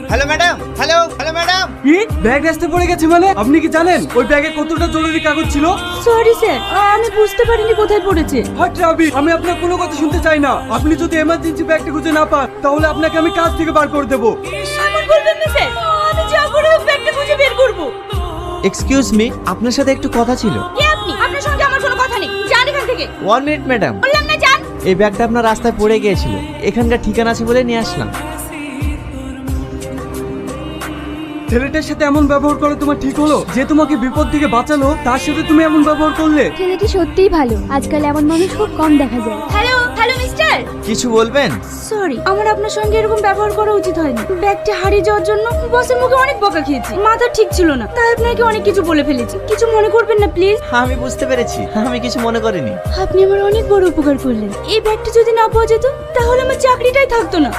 Hello madam, hello hello madam. কি bag রাস্তায় পড়ে গেছে মানে? আপনি কি জানেন ওই ব্যাগে কতটা জরুরি কাগজ ছিল? সরি স্যার, আমি বুঝতে পারিনি কোথায় পড়েছে। হাট রাবি, আমি আপনার কোনো কথা শুনতে চাই না। আপনি যদি এমার্জেন্সি ব্যাগটা খুঁজে না পান তাহলে আপনাকে আমি কাজ থেকে বার করে দেবো। এমন বলবেন না স্যার, আমি যা করে হোক ব্যাগটা খুঁজে বের করব। এক্সকিউজ মি, আপনার সাথে একটু কথা ছিল। কে আপনি? আপনার সঙ্গে আমার কোনো কথা নেই, যান এখান থেকে। 1 মিনিট ম্যাডাম। বললাম না যান। এই ব্যাগটা আপনার রাস্তায় পড়ে গিয়েছিল, এখানকার ঠিকানা আছে বলে নিয়ে আসলাম। ছেলেটার সাথে এমন ব্যবহার করে তোমার ঠিক হলো? যে তোমাকে বিপদ থেকে বাঁচালো তার সাথে তুমি এমন ব্যবহার করলে? ছেলেটি সত্যিই ভালো, আজকাল এমন মানুষ খুব কম দেখা যায়। Hello hello mister. কিছু বলবেন? সরি, আমার আপনার সঙ্গে এরকম ব্যবহার করা উচিত হয়নি। ব্যাগটা হারিয়ে যাওয়ার জন্য বসের মুখে অনেক বকা খেয়েছি, মাথা ঠিক ছিল না, তাই আপনাকে অনেক কিছু বলে ফেলেছি। কিছু মনে করবেন না প্লিজ। আমি বুঝতে পেরেছি, আমি কিছু মনে করিনি। আপনি আমার অনেক বড় উপকার করলেন। এই ব্যাগটা যদি না পাওয়া যেত তাহলে আমার চাকরিটাই থাকতো না।